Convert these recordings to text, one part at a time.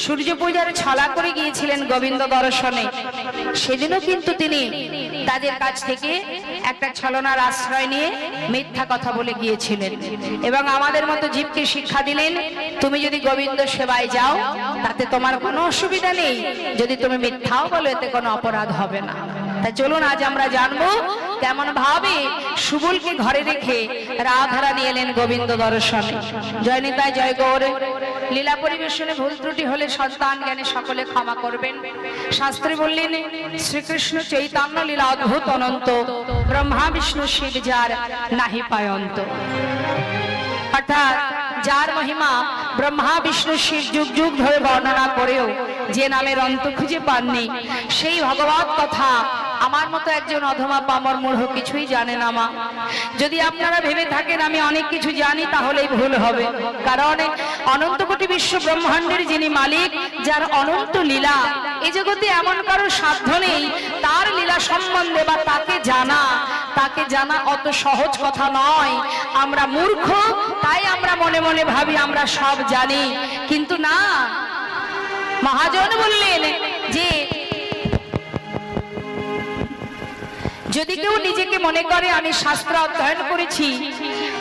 সূর্য পূজার ছলা করে গিয়েছিলেন গোবিন্দ দর্শনে, সেদিনও কিন্তু তিনি তাদের কাছ থেকে একটা ছলনার আশ্রয় নিয়ে মিথ্যা কথা বলে গিয়েছিলেন এবং আমাদের মতো জীবকে শিক্ষা দিলেন, তুমি যদি গোবিন্দ সেবায় যাও তাতে তোমার কোনো অসুবিধা নেই, যদি তুমি মিথ্যাও বলো এতে কোনো অপরাধ হবে না। তাই চলুন আজ আমরা জানবো কেমন ভাবে সুবলকে ঘরে রেখে রাধারানী এলেন গোবিন্দ দর্শনে। জয় নিতাই, জয় গৌর। লীলা পরিবেশনে ভুল ত্রুটি হলে সন্তান জ্ঞানে সকলে ক্ষমা করবেন। শাস্ত্রে বললেন শ্রীকৃষ্ণ চৈতন্য লীলা অদ্ভুত অনন্ত, ব্রহ্মা বিষ্ণু শিব যার নাহি পায়ন্ত। অর্থাৎ যার মহিমা ব্রহ্মা বিষ্ণু শিব যুগ যুগ ধরে বর্ণনা করেও যে নামের অন্ত খুঁজে পাননি, সেই ভগবত কথা আমার মতো একজন অধমা পামর মূঢ় কিছুই জানে না মা। যদি আপনারা ভেবে থাকেন আমি অনেক কিছু জানি তাহলেই ভুল হবে, কারণ অনন্ত কোটি বিশ্ব ব্রহ্মাণ্ডের যিনি মালিক, যার অনন্ত লীলা, এই জগতে এমন কারো সাধ্য নেই তার লীলা সম্বন্ধে বা তাকে জানা অত সহজ কথা নয়। আমরা মূর্খ, তাই আমরা মনে মনে ভাবি আমরা সব জানি, কিন্তু না। মহাজন বললেন যে যদি কেউ নিজেকে মনে করে আমি শাস্ত্র অধ্যয়ন করেছি,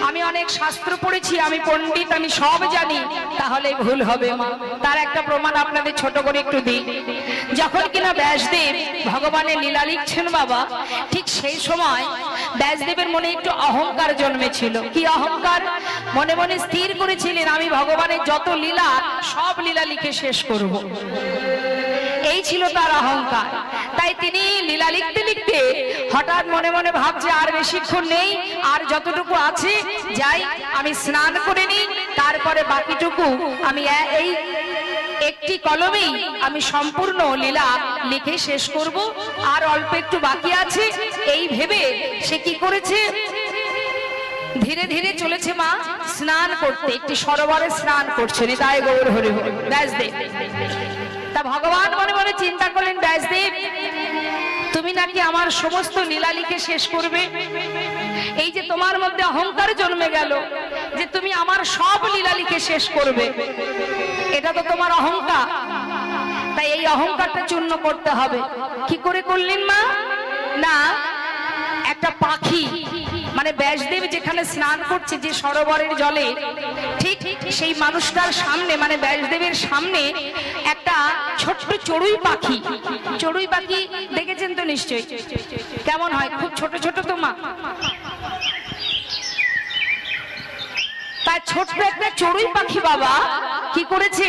আমি অনেক শাস্ত্র পড়েছি, আমি পণ্ডিত, আমি সব জানি, তাহলে ভুল হবে মা। তার একটা প্রমাণ আপনাদের ছোট করে একটু দিই। যখন কিনা ব্যাসদেব ভগবানের লীলা লিখছেন বাবা, ঠিক সেই সময় ব্যাসদেবের মনে একটু অহংকার জন্মেছিল। কি অহংকার? মনে মনে স্থির করেছিলেন আমি ভগবানের যত লীলা সব লীলা লিখে শেষ করব, এই ছিল তার অহংকার। তাই তিনি লীলা লিখতে লিখতে হঠাৎ মনে মনে ভাবছে আর বেশিক্ষণ নেই, আর যতটুকু আছে যাই আমি স্নান করে নিই, তারপরে বাকিটুকু আমি এই একটি কলমেই আমি সম্পূর্ণ লীলা লিখে শেষ করব, আর অল্প একটু বাকি আছে। এই ভেবে সে কি করেছে, ধীরে ধীরে চলেছে মা স্নান করতে, একটি সরোবরে স্নান করছেন। তাই গৌর হরি হরি ব্যাসদেব। তা ভগবান মনে মনে চিন্তা করলেন, ব্যাসদেব তুমি নাকি আমার সমস্ত লীলা লিখে শেষ করবে, এই যে তোমার মধ্যে অহংকার জন্মে গেল যে তুমি আমার সব লীলা লিখে শেষ করবে, এটা তো তোমার অহংকার। তাই এই অহংকারটা চূর্ণ করতে হবে। কি করে করলেন মা? না, একটা পাখি, মানে ব্যাসদেব যেখানে স্নান করছে যে সরোবরের জলে, ঠিক সেই মানুষটার সামনে, মানে ব্যাসদেবের সামনে একটা ছোট্ট চড়ুই পাখি দেখেছেন তো নিশ্চয়ই, কেমন হয়? খুব ছোট ছোট তো মা। তাই ছোট্ট একটা চড়ুই পাখি বাবা কি করেছে,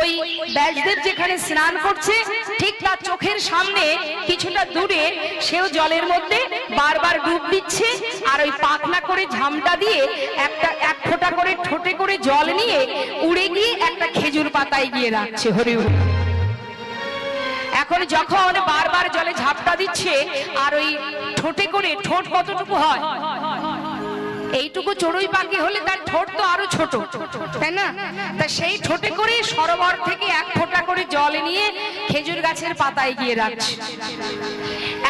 ওই ব্যাসদেব যেখানে স্নান করছে ঠিক তার চোখের সামনে কিছুটা দূরে সেও জলের মধ্যে বারবার ডুব দিচ্ছে, আর ওই পাখনা করে ঝামটা দিয়ে এক ফোঁটা করে ঠোঁটে করে জল নিয়ে উড়ে গিয়ে একটা খেজুর পাতায় গিয়ে রাখছে। হরি হরি। এখন যখন বারবার জলে ঝাপটা দিচ্ছে আর ওই ঠোঁটে করে, ঠোঁট কতটুকু হয়, এইটুকু চড়ুই পাখি হলে তার ঠোঁট তো আরো ছোট, তাই না? তা সেই ঠোঁটে করে সরোবর থেকে এক ফোঁটা করে জল নিয়ে খেজুর গাছের পাতায় গিয়ে রাখছে।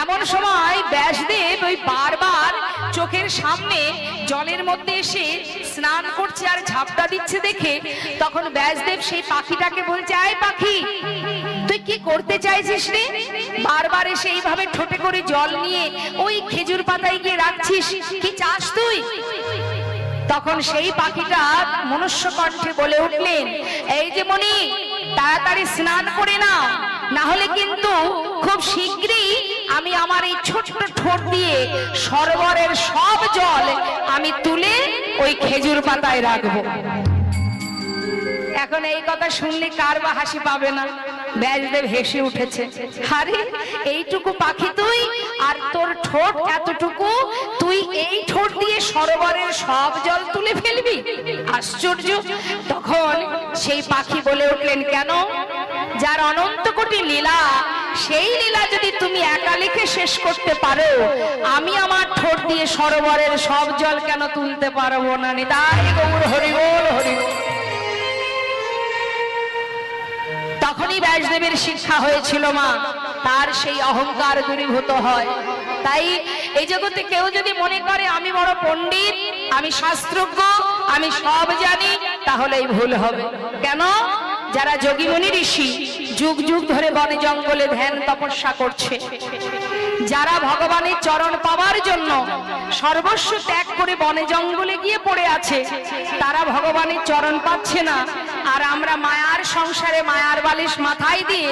এমন সময় ব্যাসদেব ওই বারবার চোখের সামনে জলের মধ্যে এসে স্নান করছে আর ঝাপটা দিচ্ছে দেখে তখন ব্যাসদেব সেই পাখিটাকে বলছে, আয় পাখি, তুই কি করতে চাইছিস রে? বারবার এসে এইভাবে ঠোঁটে করে জল নিয়ে ওই খেজুর পাতায় গিয়ে রাখছিস, কি চাস তুই? তখন সেই পাখিটা মনুষ্য কণ্ঠে বলে উঠলেন, এই যে মনি, তাড়াতাড়ি স্নান করে নাও, না হলে কিন্তু খুব শীঘ্রই আমি আমার এই ছোট্ট ঠোঁট দিয়ে সরোবরের সব জল আমি তুলে ওই খেজুর পাতায় রাখবো। এখন এই কথা শুনলে কার বা হাসি পাবে না? ব্যাসদেব হেসে উঠেছে, আরে এইটুকু পাখি তুই, আর তোর ঠোঁট এতটুকু, তুই এই ঠোঁট দিয়ে সরোবরের সব জল তুলে ফেলবি? আশ্চর্য। তখন সেই পাখি বলে উঠলেন, কেন? যার অনন্ত কোটি লীলা, সেই লীলা যদি তুমি একা লিখে শেষ করতে পারো, আমি আমার ঠোঁট দিয়ে সরোবরের সব জল কেন তুলতে পারবো না? নিতাই গৌর হরি বল, হরি বল। তখনই ব্যাসদেবের শিক্ষা হয়েছিল মা, তার সেই অহংকার দূরীভূত হয়। তাই এই জগতে কেউ যদি মনে করে আমি বড় পণ্ডিত, আমি শাস্ত্রজ্ঞ, আমি সব জানি, তাহলেই ভুল হবে। কেন? যারা যোগী মুনি ঋষি যুগ যুগ ধরে বনে জঙ্গলে ধ্যান তপস্যা করছে, যারা ভগবানের চরণ পাওয়ার জন্য সর্বস্ব ত্যাগ করে বনে জঙ্গলে গিয়ে পড়ে আছে, তারা ভগবানের চরণ পাচ্ছে না। আর আমরা মায়ার সংসারে মায়ার বালিশ মাথায় দিয়ে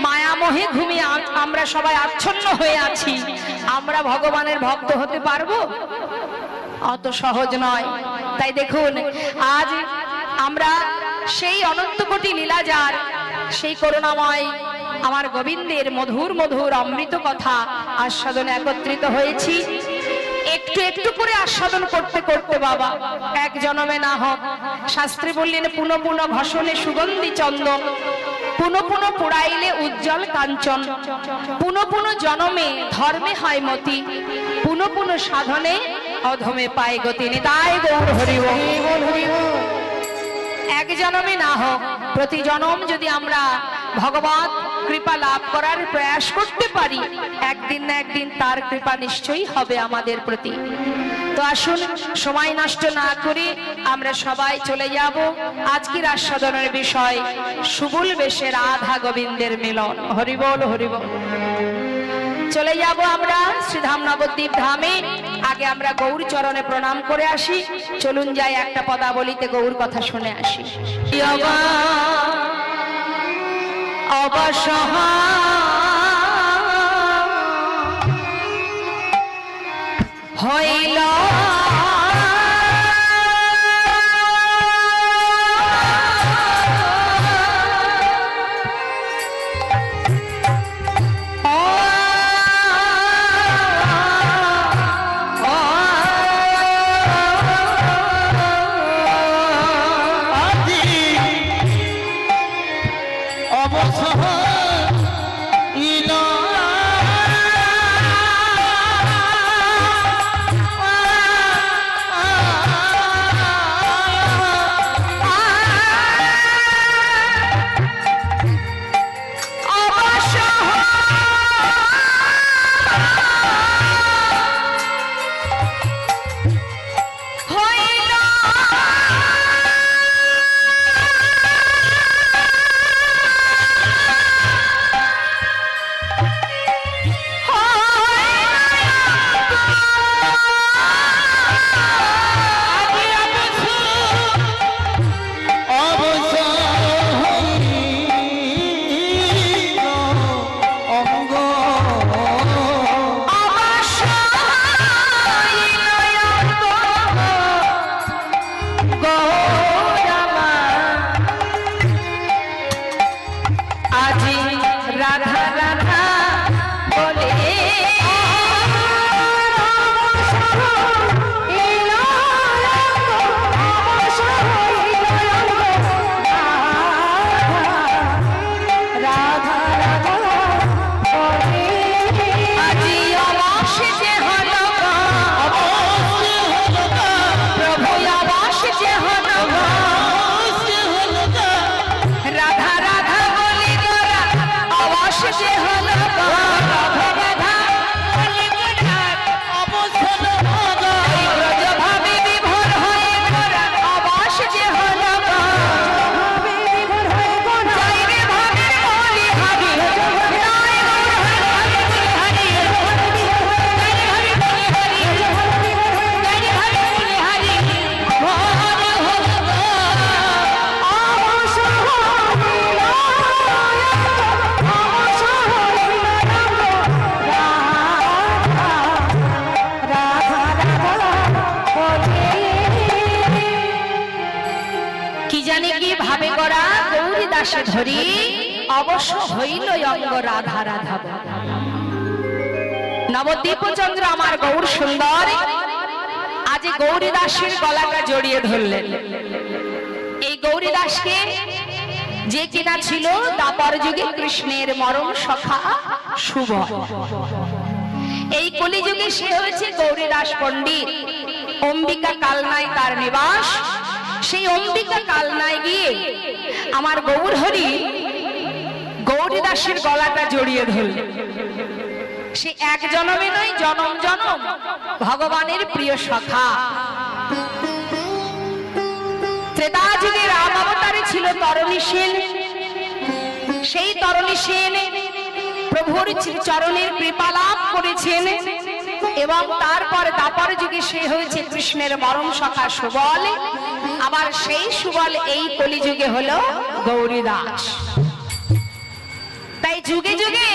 মায়ামোহে ঘুমিয়ে আমরা সবাই আচ্ছন্ন হয়ে আছি। আমরা ভগবানের ভক্ত হতে পারবো? অত সহজ নয়। তাই দেখুন, আজ আমরা সেই অনন্ত কোটি লীলাজার, সেই করুণাময় আমার গোবিন্দের মধুর মধুর অমৃত কথা আস্বাদনে একত্রিত হয়েছি। একটু একটু করে আস্বাদন করতে করতে বাবা, এক জনমে না হোক। শাস্ত্রে বললেন, পুনঃ পুনঃ ঘষণে সুগন্ধি চন্দন, পুনঃ পুনঃ পুড়াইলে উজ্জ্বল কাঞ্চন, পুনঃ পুনঃ জনমে ধর্মে হয় মতি, পুনঃ পুনঃ সাধনে অধমে পায় গতি। নিতাই গৌর হরি বল। এক জনমে না হোক, প্রতি জনম যদি আমরা ভগবত কৃপা লাভ করার প্রয়াস করতে পারি, একদিন না একদিন তার কৃপা নিশ্চয়ই হবে আমাদের প্রতি। তো আসুন, সময় নষ্ট না করে আমরা সবাই চলে যাব আজকের আস্বাদনের বিষয়, সুবুল বেশে রাধা গোবিন্দের মিলন। হরিবল হরিবল। চলে যাব আমরা শ্রীধাম নবদ্বীপ ধামে। আগে আমরা গৌর চরণে প্রণাম করে আসি। চলুন যাই একটা পদাবলিতে গৌর কথা শুনে আসি। হইল ধরি অবশ্য হইল অঙ্গ রাধা রাধা। নবদ্বীপ চন্দ্র আমার গৌর সুন্দর আজ গৌরী দাসের গলাটা জড়িয়ে ধরলেন। এই গৌরী দাসকে যে কিনা ছিল দাপর যুগে কৃষ্ণের মরম সখা শুভ, এই কলিযুগে সে হয়েছে গৌরী দাস পণ্ডিত। অম্বিকা কালনায় তার নিবাস। সেই অম্বিকা কালনায় গিয়ে আমার গৌর হরি গৌরী দাসের গলাটা জড়িয়ে ধরল। সে এক জনমে নয়, জনম জনম ভগবানের প্রিয় সখা। ত্রেতা যুগে রাম অবতারে ছিল তরণীশীল, সেই তরণী সেন প্রভুর চরণের কৃপা লাভ করেছেন এবং তারপর দাপর যুগে সে হয়েছে কৃষ্ণের মরম সখা সুবল। আবার সেই সুবল এই কলিযুগে হলো গৌরীদাস। তাই যুগে যুগে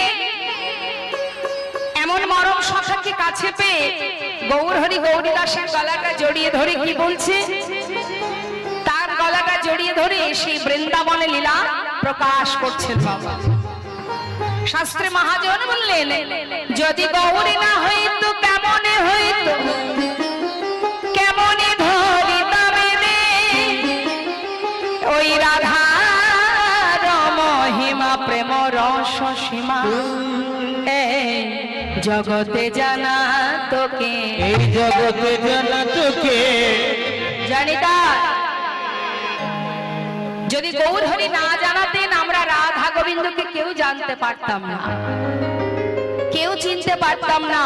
এমন মরম সখাকে কাছে পেয়ে গৌরহরি গৌরীদাসের গলাটা জড়িয়ে ধরে কি বলছে, তার গলাটা জড়িয়ে ধরে সেই বৃন্দাবনে লীলা প্রকাশ করছেন বাবা। শাস্ত্রে মহাজন বললেন, যদি গৌরী না হইতো কেমনে হইতো, কেমনে ধরিতাম রে ওই রাধার মহিমা প্রেম রস সীমা। জগতে জানা তোকে, এই জগতে জানা তোকে জানি তার। যদি গৌরহরি না জানাতেন আমরা রাধা গোবিন্দকে কেউ জানতে পারতাম না, কেউ চিনতে পারতাম না।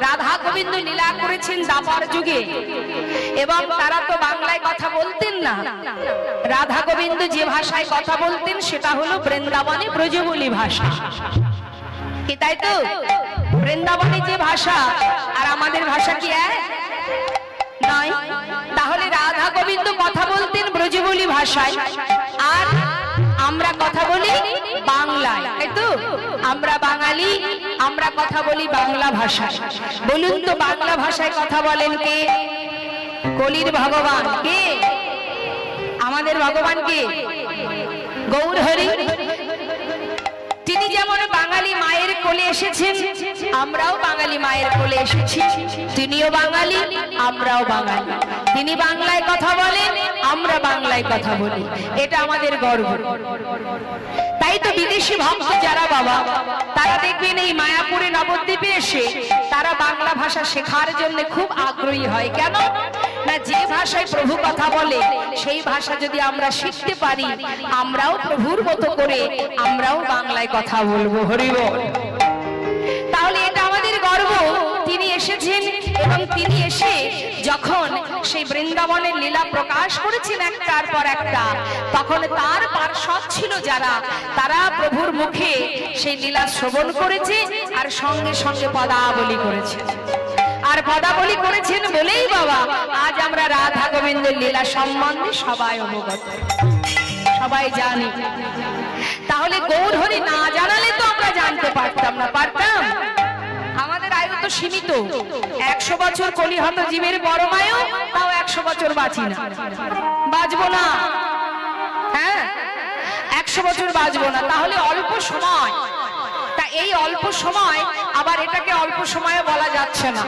রাধা গোবিন্দ লীলা করেছেন দাপর যুগে এবং তারা তো বাংলায় কথা বলতেন না। রাধা গোবিন্দ যে ভাষায় কথা বলতেন সেটা হলো বৃন্দাবনে ব্রজবুলি ভাষা, কি তাই তো? বৃন্দাবনে যে ভাষা আর আমাদের ভাষা কি এক নয়? তাহলে রাধা গোবিন্দ কথা বলতেন ব্রজবুলি ভাষায় আর আমরা কথা বলি বাংলায়, তাই তো? আমরা বাঙালি, আমরা কথা বলি বাংলা ভাষায়। বলুন তো বাংলা ভাষায় কথা বলেন কে? কলির ভগবান কে? আমাদের ভগবান কে? গৌরহরি। তিনি যেমন বাঙালি মায়ের কোলে এসেছেন, আমরাও বাঙালি মায়ের কোলে এসেছি। তিনিও বাঙালি, আমরাও বাঙালি। তিনি বাংলায় কথা বলেন, আমরা বাংলায় কথা বলি, এটা আমাদের গর্ব। তাই তো বিদেশি ভক্ত যারা বাবা, তারা দেখবেন এই মায়াপুরে নবদ্বীপে এসে তারা বাংলা ভাষা শেখার জন্য খুব আগ্রহী হয়। কেন না, যে ভাষায় প্রভু কথা বলে সেই ভাষা যদি আমরা শিখতে পারি, আমরাও প্রভুর মতো করে আমরাও বাংলায় কথা বলবো। হরি বল। তাহলে এটা আমাদের গর্ব। তিনি এসেছেন এবং তিনি এসে যখন সেই বৃন্দাবনের লীলা প্রকাশ করেছেন একটার পর একটা, তখন তার পার্শ্বদ ছিল যারা, তারা প্রভুর মুখে সেই লীলা শ্রবণ করেছে আর সঙ্গে সঙ্গে পদাবলী করেছে। আর পদাবলী করেছেন বলেই বাবা আজ আমরা রাধা গোবিন্দের লীলা সম্বন্ধে সবাই অবগত, সবাই জানি। তাহলে গৌরহরি না জানালে তো আমরা জানতে পারতাম না, পারতাম? আমাদের আয়ু তো সীমিত, 100 বছর কলিহত জীবের পরম আয়ু, তাও 100 বছর বাঁচি না, বাঁচবো না। হ্যাঁ, 100 বছর বাঁচবো না, তাহলে অল্প সময়। তা এই অল্প সময়, আবার এটাকে অল্প সময়ে বলা যাচ্ছে না।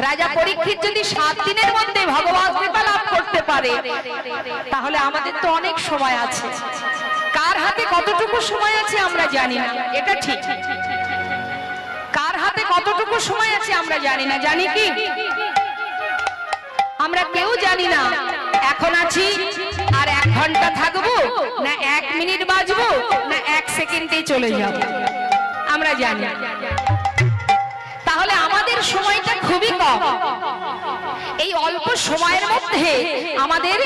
রাজা পরীক্ষিত যদি 7 দিনের মধ্যে ভগবান কৃপা লাভ করতে পারে, তাহলে আমাদের তো অনেক সময় আছে। কার হাতে কতটুকু সময় আছে আমরা জানি না, এটা ঠিক। কার হাতে কতটুকু সময় আছে আমরা জানি না, জানি কি? আমরা কেউ জানি না এখন আছি আর 1 ঘন্টা থাকবো, না 1 মিনিট বাঁচবো, না 1 সেকেন্ডে চলে যাব, আমরা জানি। তাহলে আমাদের সময়টা খুবই কম। এই অল্প সময়ের মধ্যে আমাদের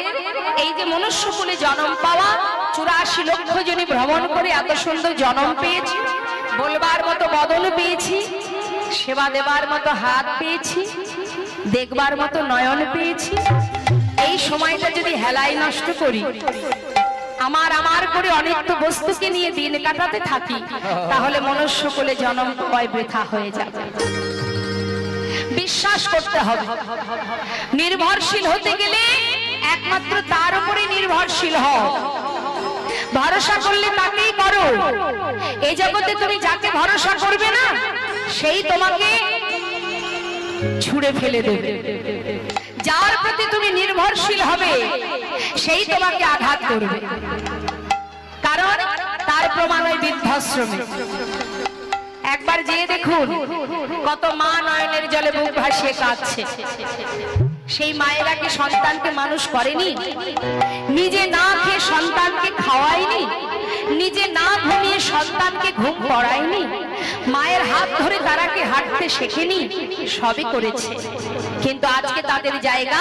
এই যে মনুষ্যকুলে জন্ম পাওয়া, 84 লক্ষ জনী ভ্রমণ করে এত সুন্দর জন্ম পেয়েছি, বলবার মতো বদন পেয়েছি, সেবা দেবার মতো হাত পেয়েছি, দেখবার মতো নয়ন পেয়েছি। এই সময়টা যদি হেলায় নষ্ট করি, আমার করে অনিত্য বস্তুকে নিয়ে দিন কাটাতে থাকি, তাহলে মনুষ্যকুলে জন্ম পাওয়াই বৃথা হয়ে যাবে। বিশ্বাস করতে হবে। নির্ভরশীল হতে গেলে একমাত্র তার উপরে নির্ভরশীল হও। ভরসা করলে তাকেই করো। এই জগতে তুমি যাকে ভরসা করবে না, সেই তোমাকে ছুঁড়ে ফেলে দেবে। যার প্রতি তুমি নির্ভরশীল হবে, সেই তোমাকে আঘাত করবে। কারণ তার প্রমাণ ওই বৃদ্ধাশ্রমে। একবার যেয়ে দেখুন, কত মা নয়নের জলে বুক ভাসিয়ে কাঁদছে। সেই মায়েরা কি সন্তানকে মানুষ করেনি? নিজে না খেয়ে সন্তানকে খাওয়ায়নি? নিজে না ঘুমিয়ে সন্তানকে ঘুম পড়ায়নি? মায়ের হাত ধরে তারা কি হাঁটতে শেখেনি? সবই করেছে, কিন্তু আজকে তাদের জায়গা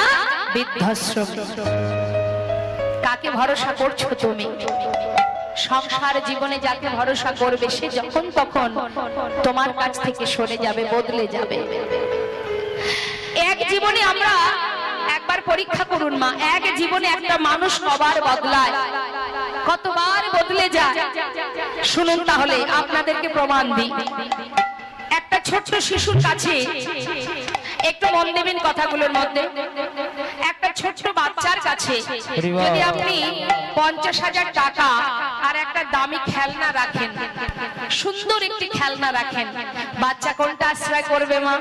বৃদ্ধাশ্রম। কাকে ভরসা করছো তুমি? সংসার জীবনে যাকে ভরসা করবে সে যখন তখন তোমার কাছ থেকে সরে যাবে, বদলে যাবে। এক জীবনে আমরা একবার পরীক্ষা করুন মা, এক জীবনে একটা মানুষ কবার বদলায়, কতবার বদলে যায় শুনুন। তাহলে আপনাদেরকে প্রমাণ দিই। একটা ছোট্ট শিশুর কাছে একটু মন দেবেন কথাগুলোর মধ্যে। একটা ছোট্ট বাচ্চার কাছে যদি আপনি 50,000 টাকা আর একটা দামি খেলনা রাখেন, সুন্দর একটি খেলনা রাখেন, বাচ্চা কোনটা আশ্রয় করবে মা?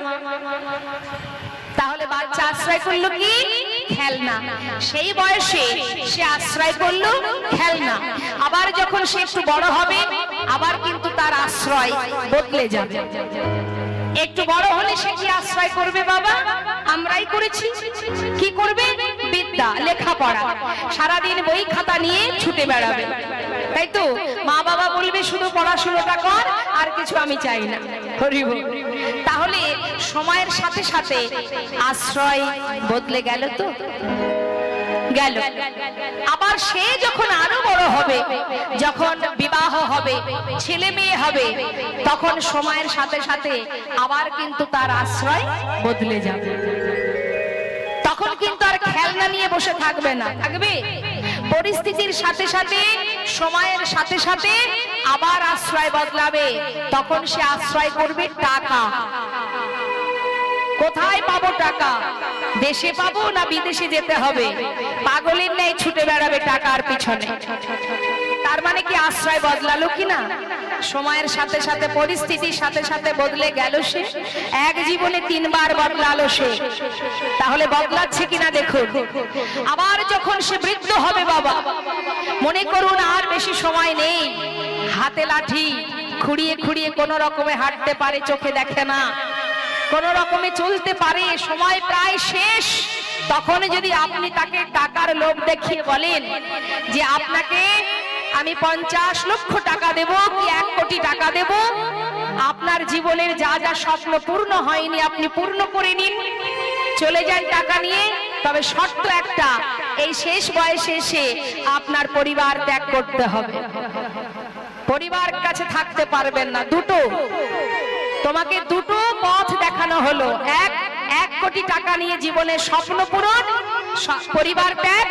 তাহলে বাচ্চা আশ্রয় করলো কি? খেলনা। সেই বয়সে সে আশ্রয় করলো খেলনা। আবার যখন সে একটু বড় হবে আবার কিন্তু তার আশ্রয় বদলে যাবে। একটু বড় হলে সে কি আশ্রয় করবে বাবা? আমরাই করেছি। কি করবে? বিদ্যা, লেখাপড়া। সারাদিন বই খাতা নিয়ে ছুটে বেড়াবে, তাই তো? মা বাবা বলবে শুধু পড়াশোনাটা কর, আর কিছু আমি চাই না। হরি বল। তাহলে সময়ের সাথে সাথে আশ্রয় বদলে গেল তো গেল। আবার সে যখন আরো বড় হবে, যখন বিবাহ হবে, ছেলে মেয়ে হবে, তখন সময়ের সাথে সাথে আবার কিন্তু তার আশ্রয় বদলে যাবে। তখন কিন্তু আর খেলনা নিয়ে বসে থাকবে না, থাকবে পরিস্থিতির সাথে সাথে, সময়ের সাথে সাথে আবার আশ্রয় বদলাবে। তখন সে আশ্রয় করবে টাকা। কোথায় পাবো টাকা? দেশে পাবো না বিদেশে যেতে হবে? পাগলের নেই ছুটে বেড়াবে টাকার পিছনে। তার মানে কি আশ্রয় বদলালো কিনা? সময়ের সাথে সাথে, পরিস্থিতির সাথে সাথে বদলে গেল সে। এক জীবনে 3 বার বদলালো সে। তাহলে বদলাচ্ছে কিনা দেখুন। আবার যখন সে বৃদ্ধ হবে বাবা, মনে করুন আর বেশি সময় নেই, হাতে লাঠি, খুঁড়িয়ে খুঁড়িয়ে কোন রকমে হাঁটতে পারে, চোখে দেখে না, কোন রকমে চলতে পারে, সময় প্রায় শেষ। তখন যদি আপনি তাকে টাকার লোভ দেখিয়ে বলেন যে আপনাকে আমি 50 লক্ষ টাকা দেব কি 1 কোটি টাকা দেব, আপনার জীবনের যা যা স্বপ্ন পূর্ণ হয়নি আপনি পূর্ণ করে নিন, চলে যান টাকা নিয়ে, তবে শর্ত একটা, এই শেষ বয়সে এসে আপনার পরিবার ত্যাগ করতে হবে, পরিবার কাছে থাকতে পারবেন না। দুটো, তোমাকে দুটো পথ দেখানো হলো, 1 কোটি টাকা নিয়ে জীবনের স্বপ্ন পূরণ, পরিবার ত্যাগ,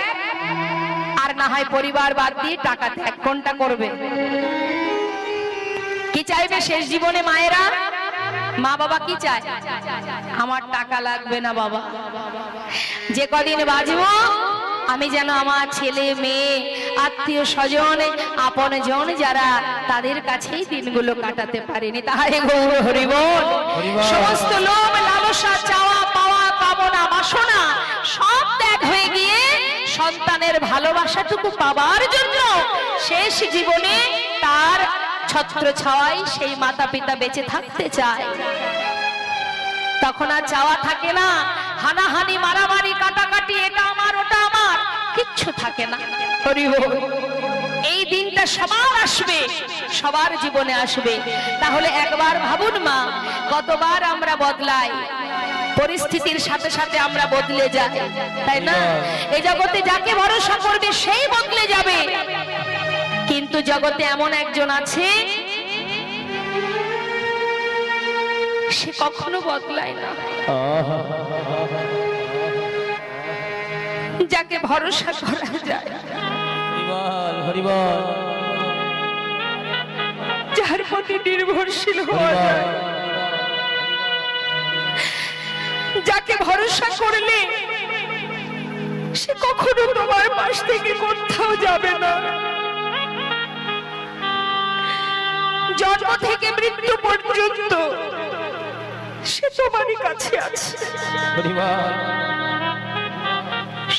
আর না হয় পরিবার বাদ দিয়ে টাকা ত্যাগ। কোনটা করবে? কি চাইবে শেষ জীবনে মায়েরা? মা বাবা কি চায়? আমার টাকা লাগবে না বাবা, যে কদিন বাঁচবো আমি যেন আমার ছেলে মেয়ে, আত্মীয় স্বজন, আপন জন যারা, তাদের কাছেই দিনগুলো কাটাতে পারিনি। তাই গৌর হরি বল। সমস্ত লোভ, লালসা, চাওয়া পাওয়া, কামনা, বাসনা সব ত্যাগ হয়ে গিয়ে সন্তানের ভালোবাসাটুকু পাবার জন্য শেষ জীবনে তার ছত্র ছাওয়ায় সেই মাতা পিতা বেঁচে থাকতে চায়। তখন আর চাওয়া থাকে না, হানাহানি, মারামারি, কাটাকাটি, এটা আমার ওটা আমার, কিচ্ছু থাকে না। হরি বল। এই দিনটা সবার আসবে, সবার জীবনে আসবে। তাহলে একবার ভাবুন মা, কতবার আমরা বদলাই, পরিস্থিতির সাথে সাথে আমরা বদলে যাই, তাই না? এই জগতে যাকে ভরসা করবে সেই বদলে যাবে, কিন্তু জগতে এমন একজন আছে সে কখনো বদলায় না, যাকে ভরসা করা যায়, যার প্রতি নির্ভরশীল হওয়া যায়, যাকে ভরসা করলে সে কখনো তোমার পাশ থেকে কোথাও যাবে না, জন্ম থেকে মৃত্যু পর্যন্ত সে তোমারই কাছে আছে।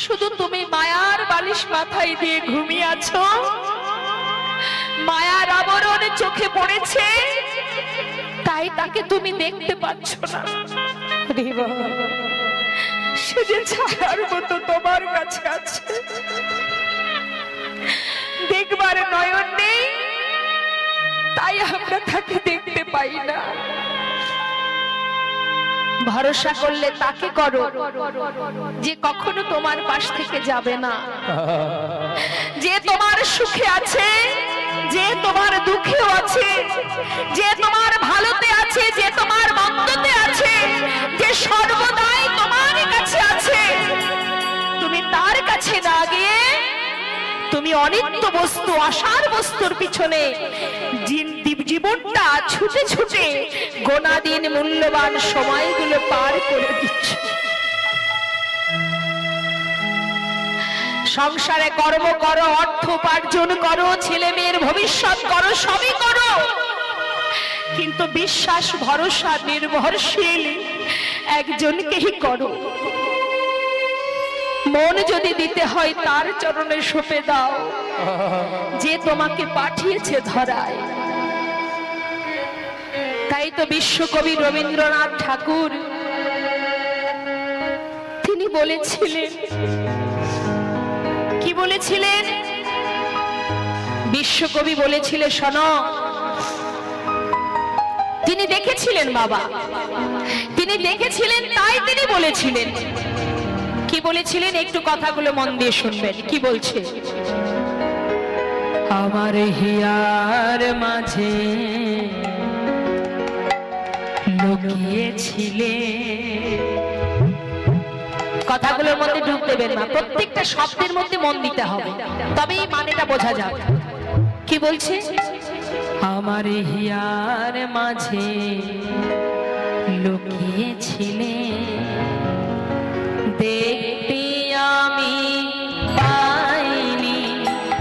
শুধু তুমি মায়ার বালিশ মাথায় দিয়ে ঘুমিয়ে আছো, মায়ার আবরণ চোখে পড়েছে, তাই তাকে তুমি দেখতে পাচ্ছ না। সে যে ছায়ার মতো তোমার কাছে আছে, দেখবার নয়ন নেই, তাই আমরা তাকে দেখতে পাই না। ভরসা করলে তাকে করো যে কখনো তোমার পাশ থেকে যাবে না, যে তোমার সুখে আছে, যে তোমার দুঃখেও আছে, যে তোমার ভালোতে আছে, যে তোমার মন্দতে আছে, যে সর্বদাই তোমার কাছে আছে, তুমি তার কাছে না গিয়ে তুমি অনিত্য বস্তু, আশার বস্তুর পিছনে জীবনটা ছুটে ছুটে গোনাদিন মূল্যবান সময়গুলো পার করে দিচ্ছ। সংসারে কর্ম করো, অর্থ উপার্জন করো, ছেলে মেয়ের ভবিষ্যৎ করো, সবই করো, কিন্তু বিশ্বাস ভরসা নির্ভরশীল একজনকেই করো। মন যদি দিতে হয় তার চরণে সঁপে দাও, যে তোমাকে পাঠিয়েছে ধরায়। তাই তো বিশ্বকবি রবীন্দ্রনাথ ঠাকুর তিনি বলেছিলেন, কি বলেছিলেন? বিশ্বকবি বলেছিলেন, শোনো, তিনি দেখেছিলেন বাবা, তিনি দেখেছিলেন, তাই তিনি বলেছিলেন। কি বলেছিলেন? একটু কথাগুলো মন দিয়ে শুনবেন। কি বলছে? আমার হিয়ার মাঝে লুকিয়েছিলে। কথাগুলোর মধ্যে ঢুক দেবেন না, প্রত্যেকটা শব্দের মধ্যে মন দিতে হবে, তবেই মানেটা বোঝা যাবে। কি বলছে? আমার হিয়ার মাঝে লুকিয়েছিলে, দেখতে আমি পাইনি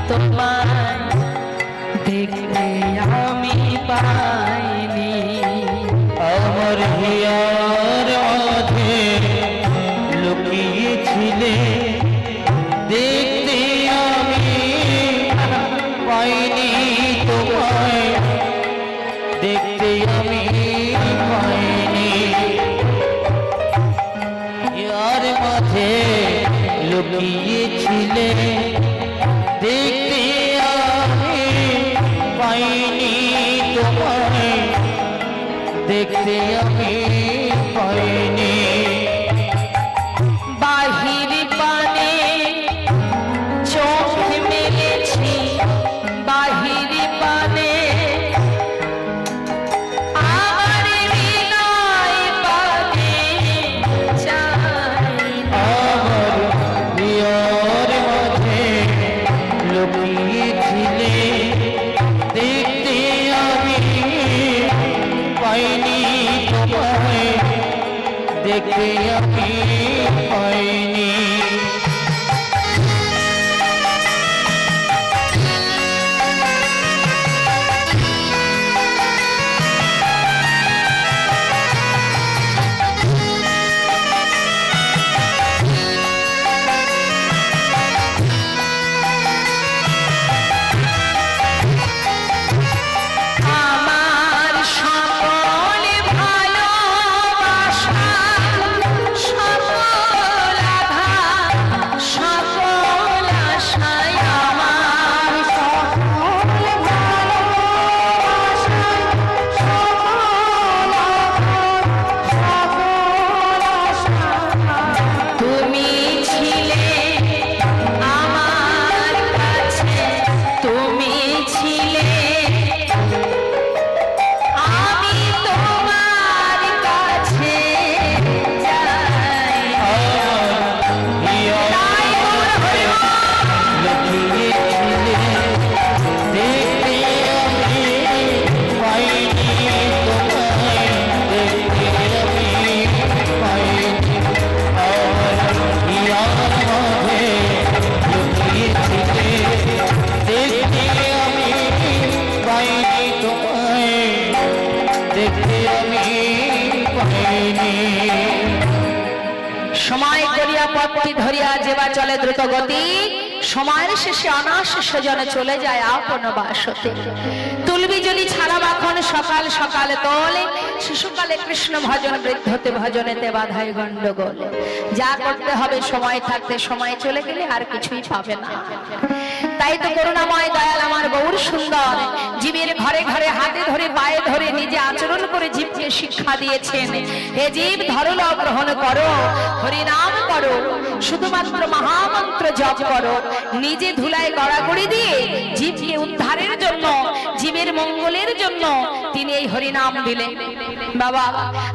তোমায়, দেখতে আমি পাইনি। আমার হিয়ার মাঝে লুকিয়েছিলে, দেখতে আমি পাইনি তোমায়, দেখতে আমি পাইনি। হিয়ার মাঝে লুকিয়েছিলে, দেখতে আমি পাইনি তোমায়, দেখতে আমি পাইনি। বাহির পানে চোখ মেলেছি, বাহির পানে আমার হৃদয় পানে চাই। আমার হিয়ার মাঝে লুকিয়েছিলে, দেখতে আমি পাইনি তোমায়, দেখতে আমি পাইনি। আমার সকল ভালোবাসা, সকল আঘাত, সকল আশায়, আমার সকল ভালোবাসা, সকল আঘাত, সকল আশা, তুমি ছিলে আমার কাছে, তুমি ছিলে, আমি তোমার কাছে যাই। তাই বল হরি বল। লুকিয়েছিলে, দেখতে আমি পাইনি তোমায়, দেখতে আমি পাইনি। আমার হিয়ার মাঝে লুকিয়েছিলে, দেখতে আমি পাইনি তোমায়, দেখতে আমি পাইনি। সময় করিয়া পথটি ধরিয়া যেবা চলে দ্রুত গতি, সময়ের শেষে অনাশ সেজনে চলে যায় আপন বাসতে। তুলবি যদি ছাড়া মাখন সকাল সকালে তোলে, শিশুকালে কৃষ্ণ ভজন, বৃদ্ধতে ভজনেতে বাধায় গন্ডগোল। যা করতে হবে সময় থাকতে, সময় চলে গেলে আর কিছুই পাবে না। তাই তো করুণাময় দয়াল আমার গৌর সুন্দর জীবের ঘরে ঘরে হাতে ধরে পায়ে ধরে নিজে আচরণ করে জীবকে শিক্ষা দিয়েছেন। হে জীব ধরল গ্রহণ করো, হরিনাম করো, শুধুমাত্র মহামন্ত্র জপ করো। নিজে ধুলায় গড়াগড়ি দিয়ে জীবকে উদ্ধারের জন্য, জীবের মঙ্গলের জন্য তিনি এই হরিনাম দিলেন। বাবা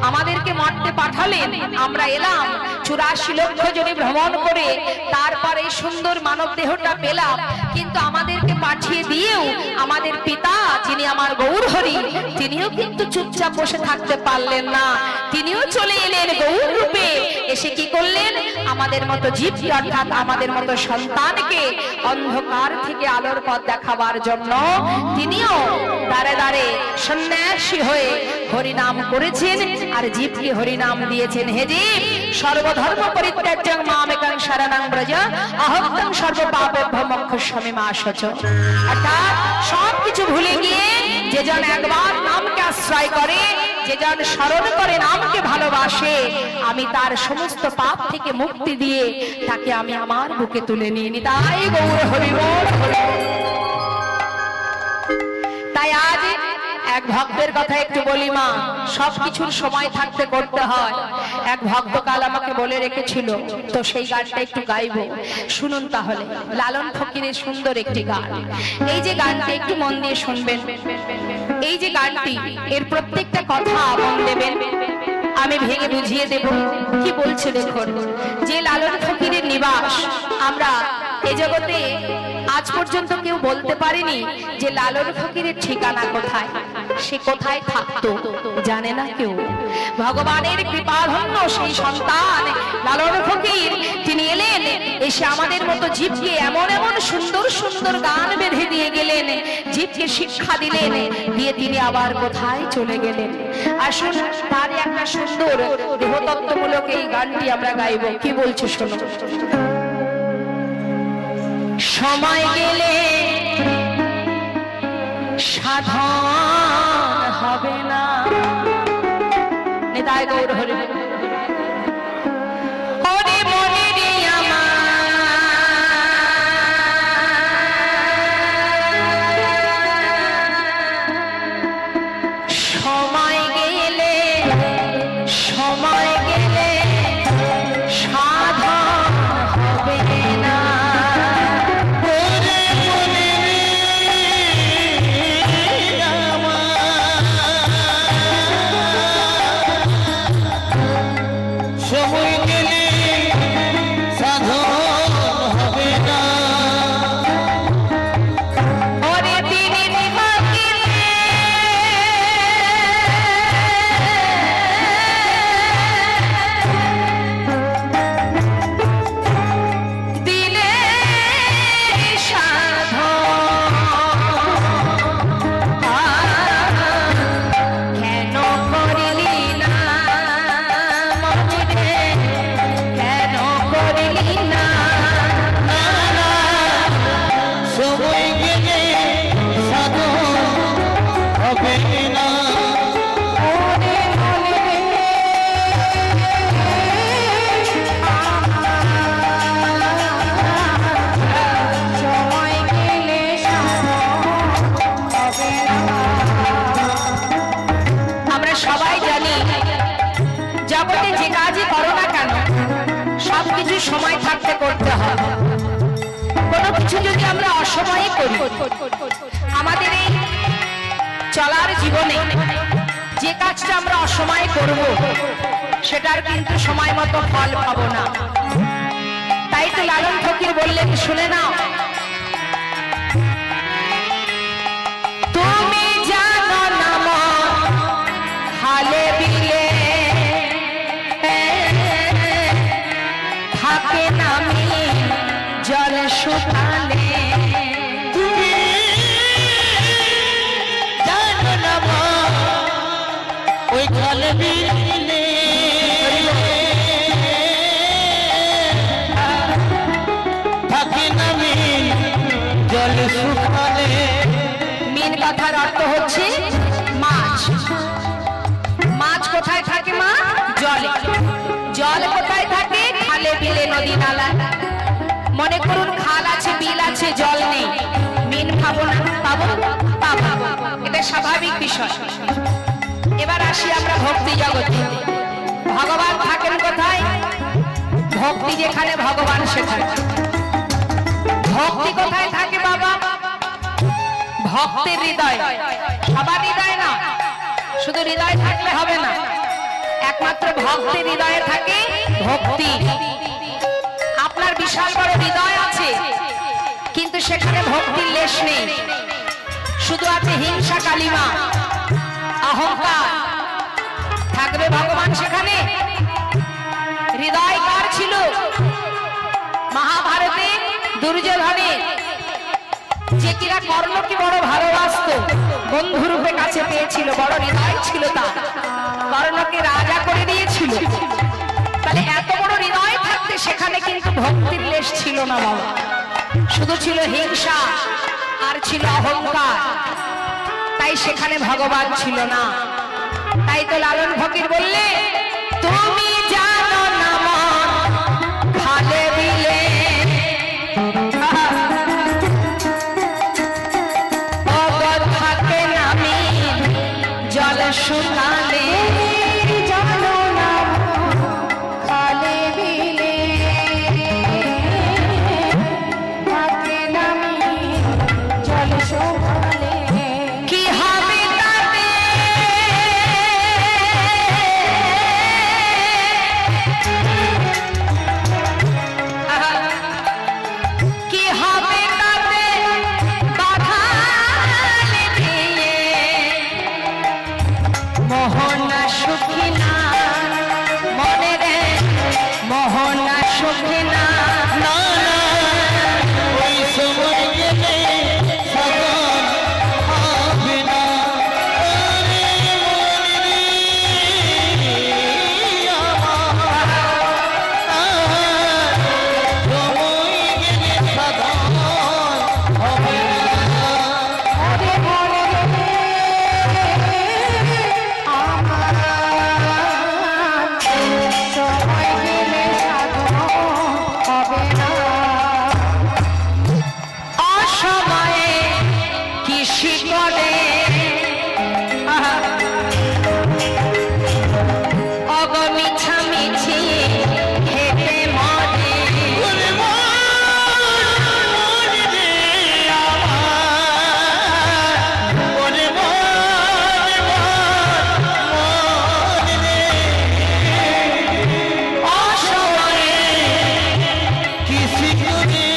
আমাদেরকে মর্তে পাঠালেন, আমরা এলাম 84 লক্ষ জনে ভ্রমণ করে, তারপরে এই সুন্দর মানব দেহটা পেলাম। কিন্তু আমাদেরকে পাঠিয়ে দিয়েও আমাদের পিতা যিনি আমার গৌর হরি, তিনিও কিন্তু চুপচাপ বসে থাকতে পারলেন না। তিনিও চলে এলেন গৌর রূপে। এসে কি করলেন? আমাদের মতো জীবকে অর্থাৎ আমাদের মতো সন্তানকে অন্ধকার থেকে আলোর পথ দেখাবার জন্য তিনিও দাঁড়ে দাঁড়ে সন্ন্যাসী হয়ে হরিনাম করেছেন আর জীবকে হরিনাম দিয়েছেন। হে জীব সর্বধর্ম পরিত্যাজ্যং মামেকং শরণং ব্রজ অহং ত্বং সর্বপাপেভ্যো মোক্ষয়িষ্যামি মা শুচ। অর্থাৎ সবকিছু ভুলে গিয়ে যে জন একবার নামকে আশ্রয় করে, যে জন স্মরণ করে, নামকে ভালোবাসে, আমি তার সমস্ত পাপ থেকে মুক্তি দিয়ে তাকে আমি আমার বুকে তুলে নিয়ে নি। তাই গৌর হরি বল হরি বল। তাই আজ এক ভক্তের কথা একটু বলি মা, সবকিছুর সময় থাকতে করতে হয়। এক ভক্ত কাল আমাকে বলে রেখেছিল, তো সেই গানটা একটু গাইবো, শুনুন তাহলে। লালন ফকিরের সুন্দর একটি গান। এই যে গানটি একটু মন দিয়ে শুনবেন, এই যে গানটি, এর প্রত্যেকটা কথা মন দেবেন, আমি ভেঙে বুঝিয়ে দেব কি বলছে দেখুন। যে লালন ফকিরের নিবাস, আমরা এই জগতে আজ পর্যন্ত কেউ বলতে পারিনি যে লালন ফকিরের ঠিকানা কোথায়, সে কোথায় থাকতো জানে না কেউ। ভগবানের কৃপাধন্য সেই সন্তান লালন ফকির, তিনি এলেন, এসে আমাদের মতো জীবকে এমন এমন সুন্দর সুন্দর গান বেঁধে দিয়ে গেলেন, জীবকে শিক্ষা দিলেন, দিয়ে তিনি আবার কোথায় চলে গেলেন। আসুন তার একটা সুন্দর দেহতত্ত্বমূলক এই গানটি আমরা গাইব। কি বলছে শোনো। সময় গেলে সাধন হবে না, নিতাই গৌর হরি বল। ওরে মনে রে আমার, সময় গেলে সাধন হবে না। সময় থাকতে করতে হয়। কোনো কিছু যদি আমরা অসময়ে করি, আমাদের এই চলার জীবনে যে কাজটা আমরা অসময়ে করব, সেটার কিন্তু সময় মতো ফল পাবো না। তাই তো লালন ফকির বললেন, শুনে নাও। তুমি জানো না মন হালে বিলে থাকে নামি জল শুকালে। তুমি জানো না মন ওই খালে বিলে থাকে নামি জল শুকালে। মিন কথার অর্থ হচ্ছে মাছ। মাছ কোথায় থাকে মা? জলে। জল কোথায় থাকে? খালে বিলে নদী নালা। মনে করুন খাল আছে, বিল আছে, কাছে জল নেই, মিন পাবো না, পাবো পাবো, এটা স্বাভাবিক বিষয়। এবার আসি আমরা ভক্তি জগতে। ভগবান থাকেন কোথায়? ভক্তি যেখানে ভগবান সেখানে। ভক্তি কোথায় থাকে বাবা? ভক্তের হৃদয়। সবার হৃদয় না, শুধু হৃদয় থাকলে হবে না, একমাত্র ভক্তের হৃদয়ে থাকে ভক্তি। আপনার বিশাল বড় হৃদয় আছে, কিন্তু সেখানে ভক্তির লেশ নেই, শুধু আছে হিংসা, কালিমা, অহংকার। থাকবে ভগবান সেখানে? হৃদয় কার ছিল? মহাভারতে দুর্যোধনের, যে কিনা কর্ণকে বড় ভালোবাসত, বন্ধুরূপে কাছে পেয়েছিল, বড় হৃদয় ছিল তার, কর্ণকে রাজা করে দিয়েছিল। তাহলে এত বড় হৃদয় থাকতে সেখানে কিন্তু ভক্তির লেশ ছিল না বাবা, শুধু ছিল হিংসা আর ছিল অহংকার। তাই সেখানে ভগবান ছিল না। তাই তো লালন ফকির বললে, তুমি জানো না মন খালে বিলে, থাকে নামি জল শুকালে, জানো না খালে বিলে, থাকে নামি জল শুকালে, কি হবে তাতে? কি হবে তাতে বাধা দিয়ে, মোহনা সুখী না মনে রে, মোহনা সুখী না। না না ওই সময় গেলে সগন হবে না। আরে মন রে আমার, সময় গেলে সগন হবে না। ওরে মনে রে আমার, সময় গেলে সাধন হবে না। অসময়ে কৃষি করে অগমিছামিছি খেতে মরে, ওরে মন রে আমার, ওরে মন রে অসময়ে কিসি করে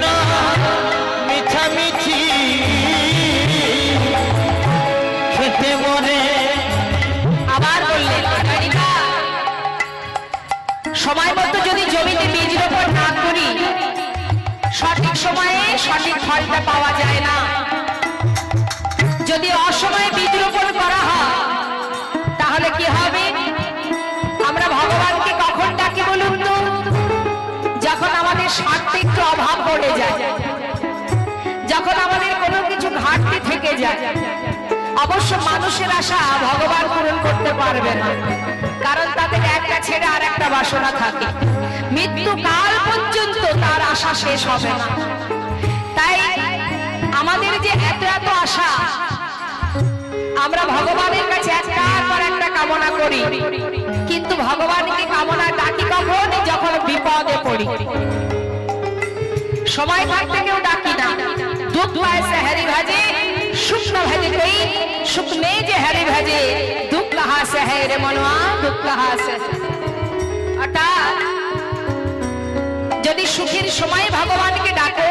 না মিছামিছি খেতে মরে। আবার বললেন, আমেরিকা, সময় মতো যদি জমিতে বীজ রোপণ না করি, সঠিক সময়ে সঠিক ফলটা পাওয়া যায় না। যদি অসময়ে বীজ রোপণ করা হয়, তাহলে কি হবে? আমরা ভগবানকে কখন ডাকি বলুন তো? যখন আমাদের স্বার্থে একটু অভাব পড়ে যায়, যখন আমাদের কোনো কিছু ঘাটতি থেকে যায়। অবশ্য মানুষের আশা ভগবান পূরণ করতে পারবে না, কারণ তাদের একটা ছেড়ে আর একটা বাসনা থাকে, মৃত্যুকাল পর্যন্ত তার আশা শেষ হবে না। তাই আমাদের যে এত এত আশা, আমরা ভগবানের কাছে একটার পর একটা কামনা করি, কিন্তু ভগবানকে কামনা ডাকি কখন? যখন বিপদে পড়ি। সময় থাকতে কেউ ডাকি না। দুধ পায় সে হরি ভাজে, শুকনো ভাজে কই, শুকনে যে হরি ভাজে, দুঃখ কহা সে है रे মনোয়া, দুঃখ কহা সে। অর্থাৎ যদি সুখের সময় ভগবানকে ডাকো,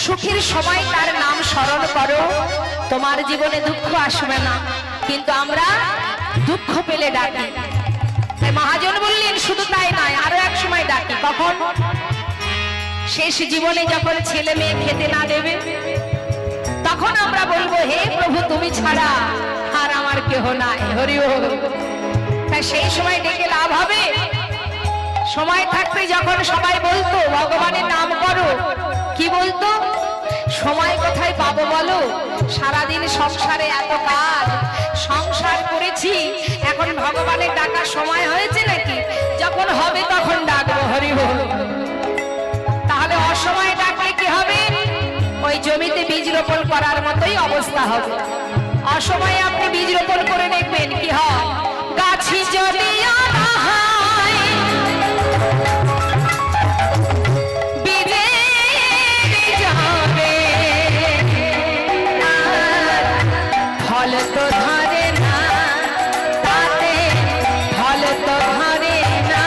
সুখের সময় তার নাম স্মরণ করো, তোমার জীবনে দুঃখ আসবে না। কিন্তু আমরা দুঃখ পেলে ডাকি। তাই মহাজন বললেন, শুধু তাই নয়, আরো এক সময় ডাকি। কখন? শেষ জীবনে যখন ছেলে মেয়ে খেতে না দেবে, তখন আমরা বলবো, হে প্রভু তুমি ছাড়া আর আমার কেহ নাই, হরি বল। তাই সেই সময় ডেকে লাভ হবে? সময় থাকতে যখন সবাই বলতো ভগবানের নাম করো, কি বলতো? সময় কোথায় পাবো বলো? সারাদিন সংসারে এত কাজ, সংসার করেছি, এখন ভগবানের ডাকার সময় হয়েছে নাকি? যখন হবে তখন ডাকবো, হরি বল। তাহলে অসময়ে ডাকলে কি হবে? ওই জমিতে বীজ রোপণ করার মতোই অবস্থা হবে। অসময়ে আপনি বীজ রোপণ করে দেখবেন কি হয়। গাছি যদি আনা হয়, বীজে যাবে, আর ফল তো ধরে না, তাতে ফল তো ধরে না।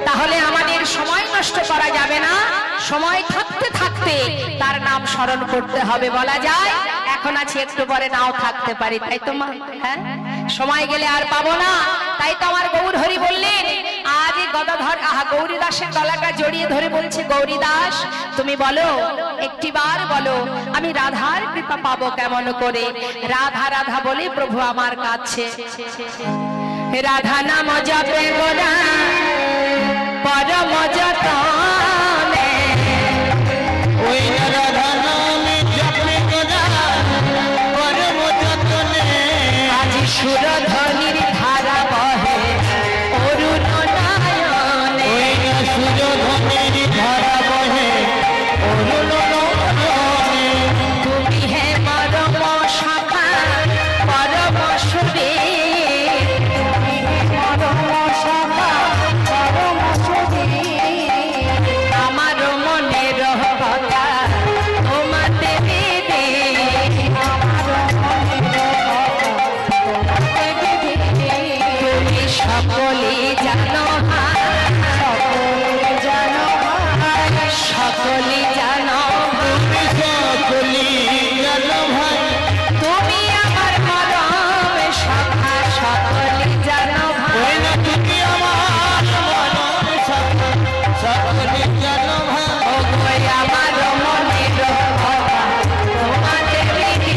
তাহলে আমাদের সময় নষ্ট করা যাবে না, সময় থাকতে থাকতে তার নাম স্মরণ করতে হবে। বলা যায় এখন আছি, একটু পরে নাও থাকতে পারি, তাই তো মা? হ্যাঁ, সময় গেলে আর পাবো না। তাই তো আমার গৌর হরি বললেন, আজ এই গদাধর গৌরী দাসের গলাটা জড়িয়ে ধরে বলছে, গৌরী দাস তুমি বলো, একটিবার বলো, আমি রাধার কৃপা পাবো কেমন করে? রাধা রাধা বলে প্রভু আমার কাছে। রাধা নাম জপে গোরা পরম যতনে, ওই রাধা নামে জপে গোরা পরম যতনে। আজ সুরধ্বনির ধারা বহে অরুণ নয়নে, ওই সুরধনের ধারা বহে অরুণ নয়নে। তুমি হে পরম সখা পরম সুরে, আমার মনের কথা তোমাতে দিদি, তুমি সকলে জানো, সকলে জানো, তুমি সকলি জানো ভাই, তুমি আমার মরম সখা, সকলে জানো ওই না তুমি আমার মরণ সখা, সকলি জানো ভাই। ওগো আমার মনের কথা তোমাতে দিদি।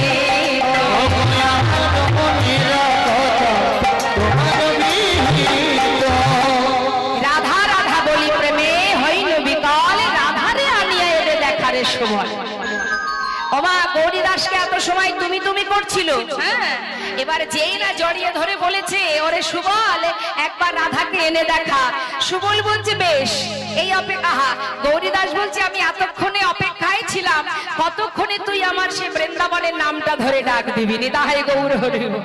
ও গো আমার মনের কথা তোমার বিহিত। রাধা রাধা বলি প্রেমে হইল বিকল, রাধারে আনিয়া এলে দেখারে সময়। ওমা গৌরী দাসকে এত সময় তুমি তুমি করছিল, হ্যাঁ, এবার যেই না জড়িয়ে ধরে বলেছে, ওরে সুবল একবার রাধাকে এনে দেখা। সুবল বলছে বেশ, এই অপেক্ষা। গৌরী দাস বলছে আমি এতক্ষণে অপেক্ষায় ছিলাম, কতক্ষণে তুই আমার সে বৃন্দাবনের নামটা ধরে ডাক দিবি নি। তাহাই গৌর হরি বল।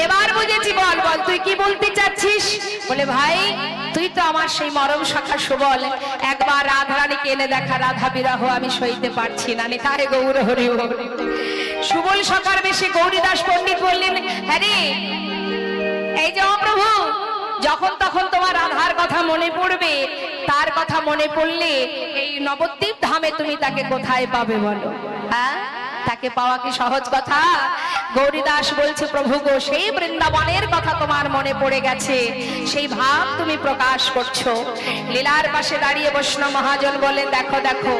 এবার বুঝেছি, বল বল তুই কি বলতে চাচ্ছিস? বলে ভাই তুই তো আমার সেই মরম সখা সুবল, একবার রাধারানীকে এনে দেখা, রাধা বিরহ আমি সইতে পারছি না। তাই গৌর হরি বল। সুবল সখার বেশে গৌরী দাস পণ্ডিত বললেন, হ্যাঁ রে, এই যে ও প্রভু, যখন তখন তোমার রাধার কথা মনে পড়বে, তার কথা মনে পড়লে এই নবদ্বীপ ধামে তুমি তাকে কোথায় পাবে বলো? হ্যাঁ, তাকে পাওয়া কি সহজ কথা? গৌরীদাস বলছে, প্রভু গো, সেই বৃন্দাবনের কথা তোমার মনে পড়ে গেছে, সেই ভাব তুমি প্রকাশ করছো। লীলার পাশে দাঁড়িয়ে বৈষ্ণব মহাজন বলেন, দেখো দেখো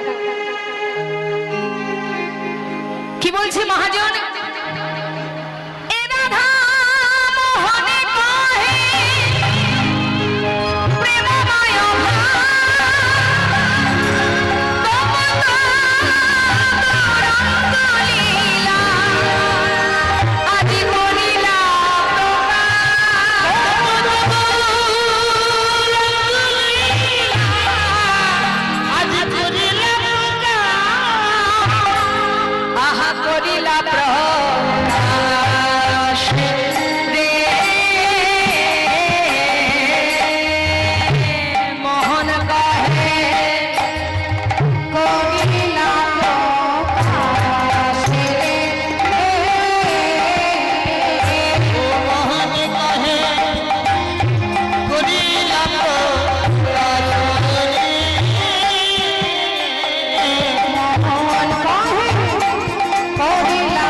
কি বলছে মহাজন। এ রাধা মোহনে কহে প্রেমময় করিলা প্রকাশ রে, মোহন কহে করিলা প্রকাশ রে, মোহন কহে করিলাম মোহন কহে করিলা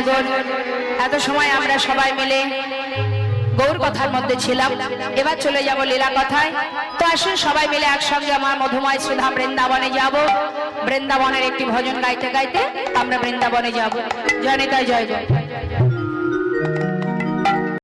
জয়গণ। এত সময় আমরা সবাই মিলে গৌর কথার মধ্যে ছিলাম, এবার চলে যাব লীলা কথায়। তো আসুন সবাই মিলে একসঙ্গে আমার মধুময় সুধা বৃন্দাবনে যাব। বৃন্দাবনের একটি ভজন গাইতে গাইতে আমরা বৃন্দাবনে যাব। জয় নিতাই, জয় জয়।